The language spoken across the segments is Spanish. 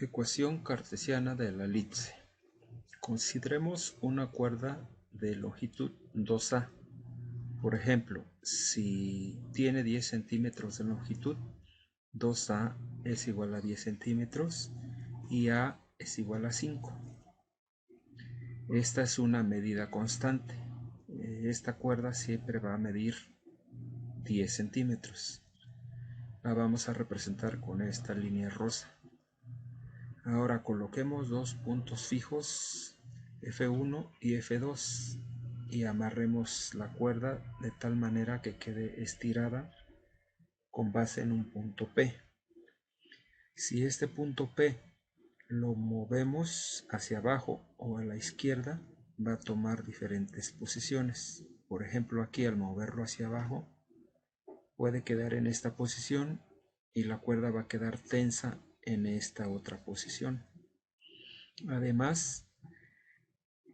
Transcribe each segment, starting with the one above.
Ecuación cartesiana de la elipse. Consideremos una cuerda de longitud 2A. Por ejemplo, si tiene 10 centímetros de longitud, 2A es igual a 10 centímetros y A es igual a 5. Esta es una medida constante. Esta cuerda siempre va a medir 10 centímetros. La vamos a representar con esta línea rosa. Ahora coloquemos dos puntos fijos, F1 y F2, y amarremos la cuerda de tal manera que quede estirada con base en un punto P. Si este punto P lo movemos hacia abajo o a la izquierda, va a tomar diferentes posiciones. Por ejemplo, aquí al moverlo hacia abajo, puede quedar en esta posición y la cuerda va a quedar tensa en esta otra posición. Además,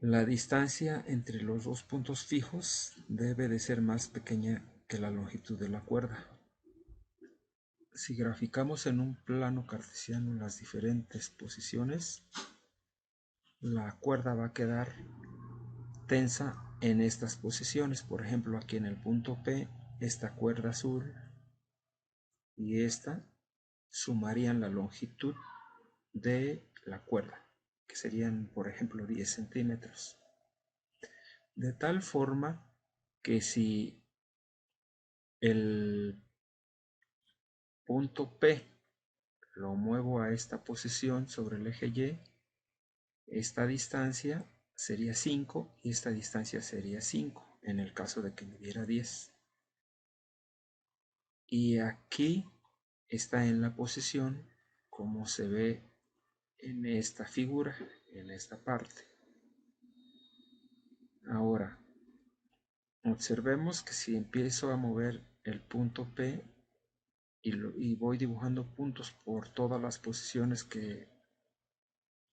la distancia entre los dos puntos fijos debe de ser más pequeña que la longitud de la cuerda. Si graficamos en un plano cartesiano las diferentes posiciones, la cuerda va a quedar tensa en estas posiciones. Por ejemplo, aquí en el punto P, esta cuerda azul y esta sumarían la longitud de la cuerda, que serían, por ejemplo, 10 centímetros. De tal forma que si el punto P lo muevo a esta posición sobre el eje Y, esta distancia sería 5 y esta distancia sería 5 en el caso de que midiera 10. Y aquí está en la posición como se ve en esta figura, en esta parte. Ahora, observemos que si empiezo a mover el punto P y voy dibujando puntos por todas las posiciones que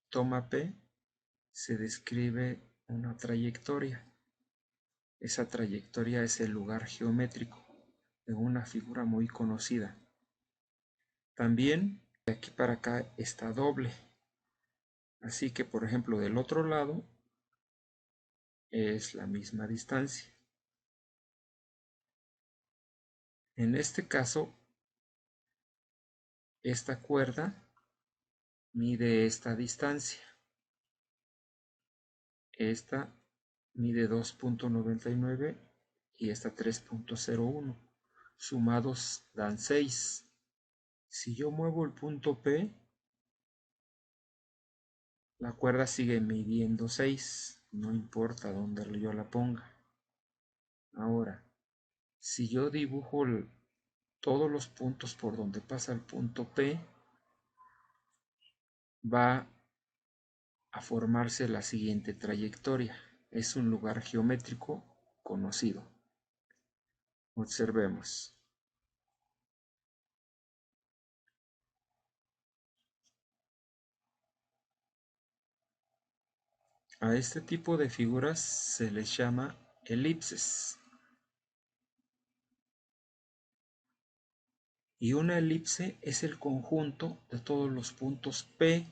toma P, se describe una trayectoria. Esa trayectoria es el lugar geométrico de una figura muy conocida. También de aquí para acá está doble. Así que, por ejemplo, del otro lado es la misma distancia. En este caso, esta cuerda mide esta distancia. Esta mide 2.99 y esta 3.01. Sumados dan 6. Si yo muevo el punto P, la cuerda sigue midiendo 6, no importa dónde yo la ponga. Ahora, si yo dibujo todos los puntos por donde pasa el punto P, va a formarse la siguiente trayectoria. Es un lugar geométrico conocido. Observemos. A este tipo de figuras se les llama elipses. Y una elipse es el conjunto de todos los puntos P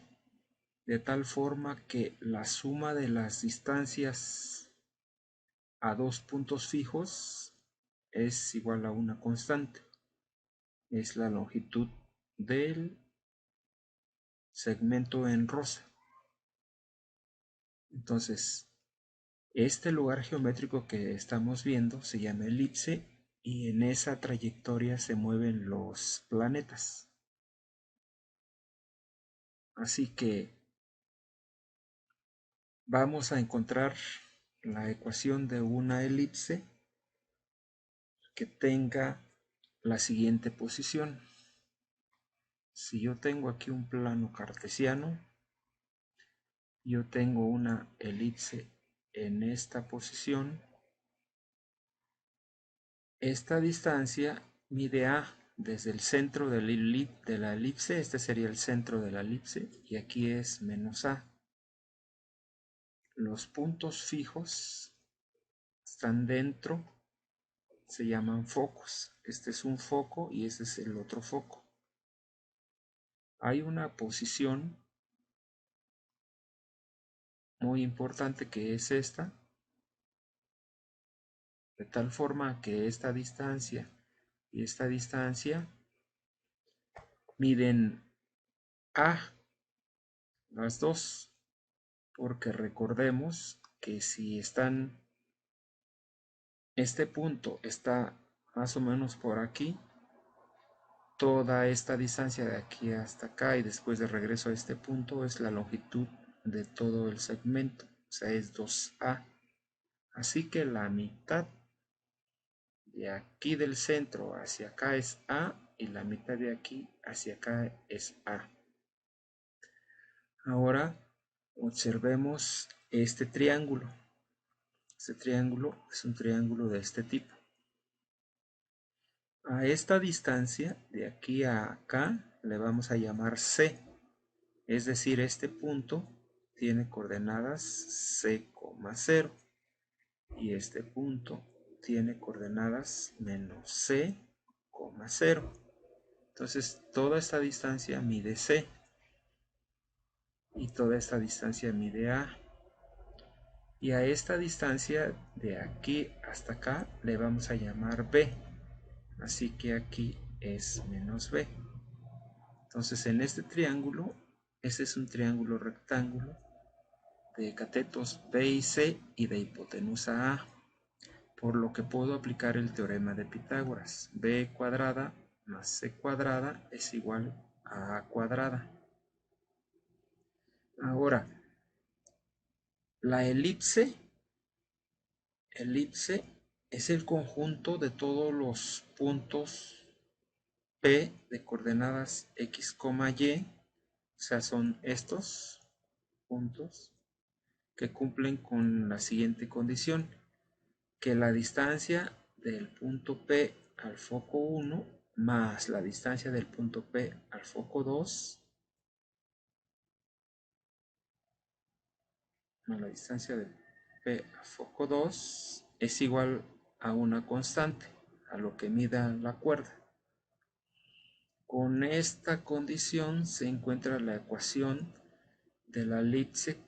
de tal forma que la suma de las distancias a dos puntos fijos es igual a una constante. Es la longitud del segmento en rosa. Entonces, este lugar geométrico que estamos viendo se llama elipse y en esa trayectoria se mueven los planetas. Así que vamos a encontrar la ecuación de una elipse que tenga la siguiente posición. Si yo tengo aquí un plano cartesiano, yo tengo una elipse en esta posición. Esta distancia mide A desde el centro de la elipse, este sería el centro de la elipse, y aquí es menos A. Los puntos fijos están dentro, se llaman focos. Este es un foco y este es el otro foco. Hay una posición muy importante que es esta, de tal forma que esta distancia y esta distancia miden A, las dos, porque recordemos que si este punto está más o menos por aquí, toda esta distancia de aquí hasta acá y después de regreso a este punto es la longitud de todo el segmento, o sea, es 2A. Así que la mitad de aquí del centro hacia acá es A y la mitad de aquí hacia acá es A. Ahora observemos este triángulo. Este triángulo es un triángulo de este tipo. A esta distancia de aquí a acá le vamos a llamar C. Es decir, este punto tiene coordenadas C,0 y este punto tiene coordenadas menos C,0. Entonces toda esta distancia mide C y toda esta distancia mide A. Y a esta distancia de aquí hasta acá le vamos a llamar B. Así que aquí es menos B. Entonces en este triángulo, este es un triángulo rectángulo de catetos B y C y de hipotenusa A, por lo que puedo aplicar el teorema de Pitágoras. B cuadrada más C cuadrada es igual a A cuadrada. Ahora, la elipse es el conjunto de todos los puntos P de coordenadas X, Y, o sea, son estos puntos que cumplen con la siguiente condición, que la distancia del punto P al foco 1 más la distancia del punto P al foco 2 más la distancia del P al foco 2 es igual a una constante, a lo que mida la cuerda. Con esta condición se encuentra la ecuación de la elipse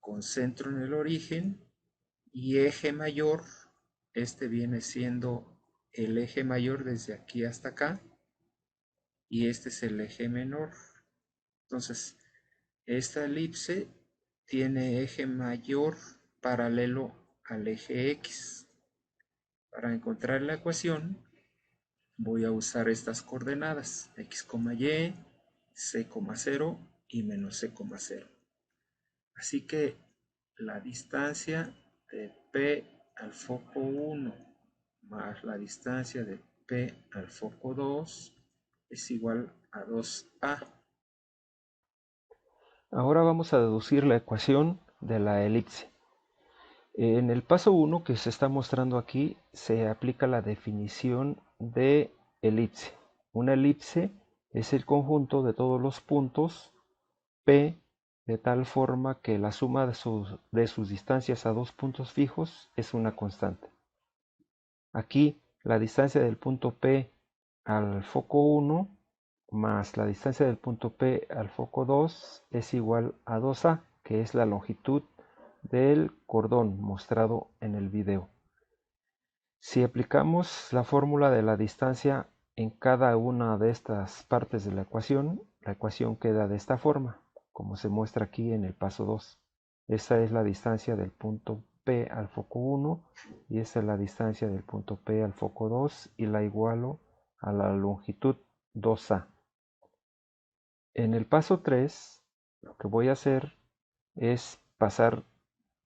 con centro en el origen y eje mayor. Este viene siendo el eje mayor desde aquí hasta acá y este es el eje menor. Entonces, esta elipse tiene eje mayor paralelo al eje X. Para encontrar la ecuación voy a usar estas coordenadas X, Y, C,0 y menos C,0. Así que la distancia de P al foco 1 más la distancia de P al foco 2 es igual a 2A. Ahora vamos a deducir la ecuación de la elipse. En el paso 1 que se está mostrando aquí se aplica la definición de elipse. Una elipse es el conjunto de todos los puntos P de tal forma que la suma de sus distancias a dos puntos fijos es una constante. Aquí la distancia del punto P al foco 1 más la distancia del punto P al foco 2 es igual a 2A, que es la longitud del cordón mostrado en el video. Si aplicamos la fórmula de la distancia en cada una de estas partes de la ecuación queda de esta forma, como se muestra aquí en el paso 2. Esta es la distancia del punto P al foco 1 y esta es la distancia del punto P al foco 2 y la igualo a la longitud 2A. En el paso 3, lo que voy a hacer es pasar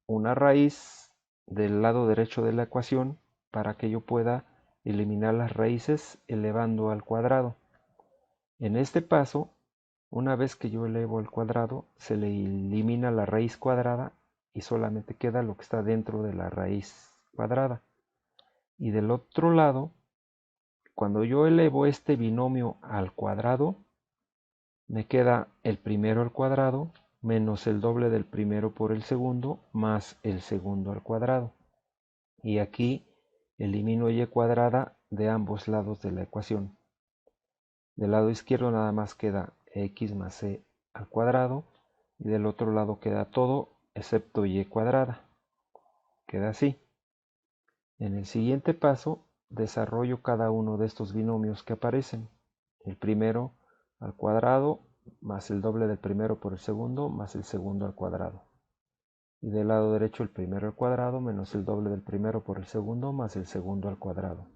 una raíz del lado derecho de la ecuación para que yo pueda eliminar las raíces elevando al cuadrado. En este paso, una vez que yo elevo al cuadrado, se le elimina la raíz cuadrada y solamente queda lo que está dentro de la raíz cuadrada. Y del otro lado, cuando yo elevo este binomio al cuadrado, me queda el primero al cuadrado menos el doble del primero por el segundo más el segundo al cuadrado. Y aquí elimino y cuadrada de ambos lados de la ecuación. Del lado izquierdo nada más queda x más c al cuadrado y del otro lado queda todo excepto y cuadrada. Queda así. En el siguiente paso, desarrollo cada uno de estos binomios que aparecen. El primero al cuadrado más el doble del primero por el segundo más el segundo al cuadrado. Y del lado derecho el primero al cuadrado menos el doble del primero por el segundo más el segundo al cuadrado.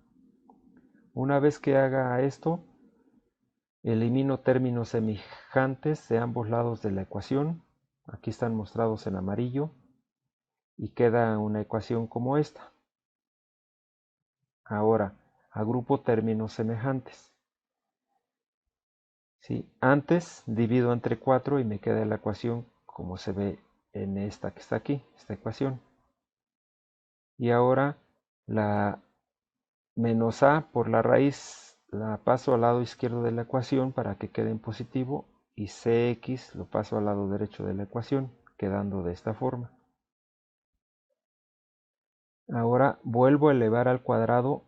Una vez que haga esto, elimino términos semejantes de ambos lados de la ecuación. Aquí están mostrados en amarillo. Y queda una ecuación como esta. Ahora, agrupo términos semejantes. ¿Sí? Antes divido entre 4 y me queda la ecuación como se ve en esta que está aquí, esta ecuación. Y ahora la menos a por la raíz la paso al lado izquierdo de la ecuación para que quede en positivo y cx lo paso al lado derecho de la ecuación, quedando de esta forma. Ahora vuelvo a elevar al cuadrado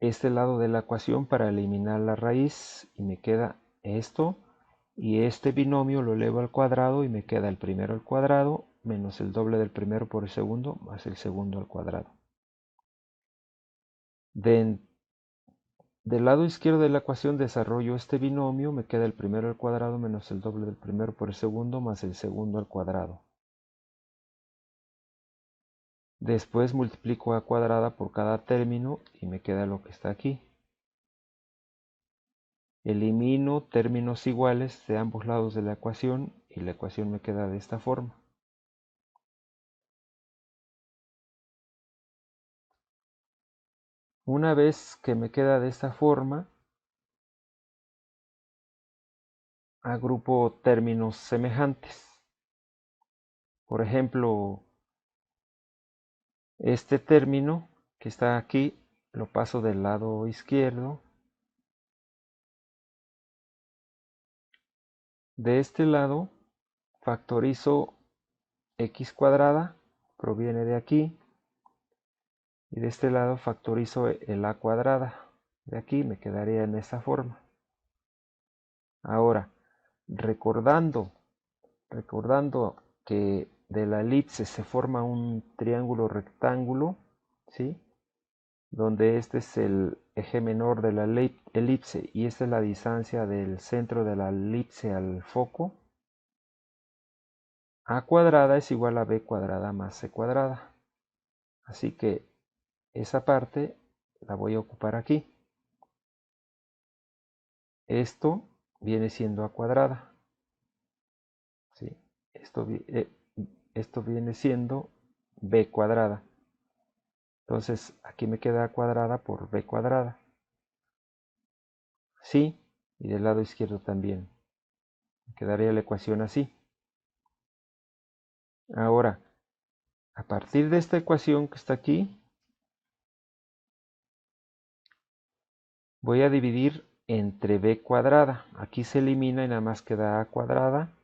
este lado de la ecuación para eliminar la raíz y me queda esto, y este binomio lo elevo al cuadrado y me queda el primero al cuadrado menos el doble del primero por el segundo más el segundo al cuadrado. Del lado izquierdo de la ecuación desarrollo este binomio, me queda el primero al cuadrado menos el doble del primero por el segundo más el segundo al cuadrado. Después multiplico a cuadrada por cada término y me queda lo que está aquí. Elimino términos iguales de ambos lados de la ecuación y la ecuación me queda de esta forma. Una vez que me queda de esta forma, agrupo términos semejantes. Por ejemplo, este término que está aquí lo paso del lado izquierdo. De este lado factorizo x cuadrada, proviene de aquí. Y de este lado factorizo el a cuadrada. De aquí me quedaría en esta forma. Ahora, recordando que de la elipse se forma un triángulo rectángulo, ¿sí? Donde este es el eje menor de la elipse y esta es la distancia del centro de la elipse al foco, a cuadrada es igual a b cuadrada más c cuadrada. Así que esa parte la voy a ocupar aquí. Esto viene siendo a cuadrada. ¿Sí? Esto viene siendo b cuadrada. Entonces aquí me queda a cuadrada por b cuadrada. Sí, y del lado izquierdo también. Me quedaría la ecuación así. Ahora, a partir de esta ecuación que está aquí, voy a dividir entre b cuadrada. Aquí se elimina y nada más queda a cuadrada.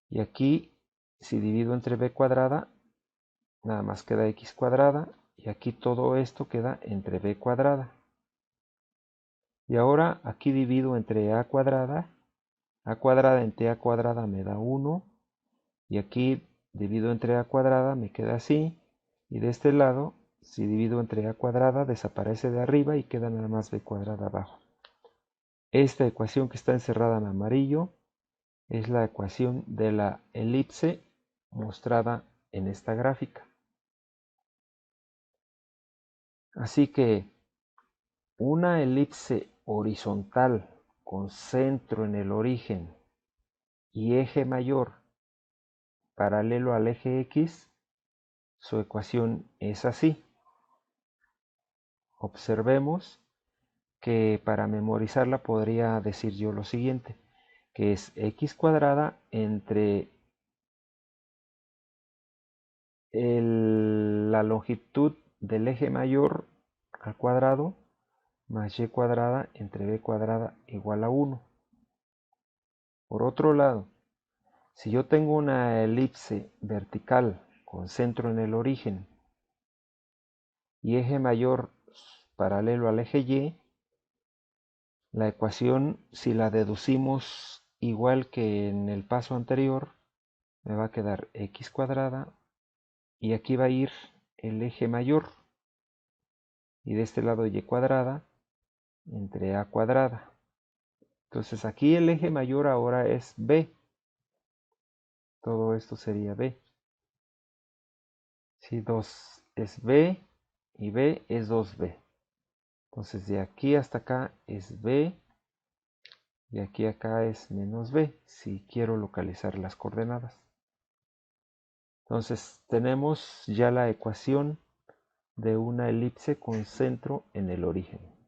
Y aquí, si divido entre b cuadrada, nada más queda x cuadrada. Y aquí todo esto queda entre b cuadrada. Y ahora aquí divido entre a cuadrada entre a cuadrada me da 1. Y aquí divido entre a cuadrada, me queda así. Y de este lado, si divido entre a cuadrada, desaparece de arriba y queda nada más b cuadrada abajo. Esta ecuación que está encerrada en amarillo es la ecuación de la elipse mostrada en esta gráfica. Así que una elipse horizontal con centro en el origen y eje mayor paralelo al eje X, su ecuación es así. Observemos que para memorizarla podría decir yo lo siguiente, que es x cuadrada entre la longitud del eje mayor al cuadrado más y cuadrada entre b cuadrada igual a 1. Por otro lado, si yo tengo una elipse vertical con centro en el origen y eje mayor paralelo al eje y, la ecuación, si la deducimos igual que en el paso anterior, me va a quedar x cuadrada y aquí va a ir el eje mayor y de este lado y cuadrada entre a cuadrada. Entonces aquí el eje mayor ahora es b. Todo esto sería b. Si 2 es b y b es 2b. Entonces de aquí hasta acá es b y aquí acá es menos b si quiero localizar las coordenadas. Entonces tenemos ya la ecuación de una elipse con centro en el origen.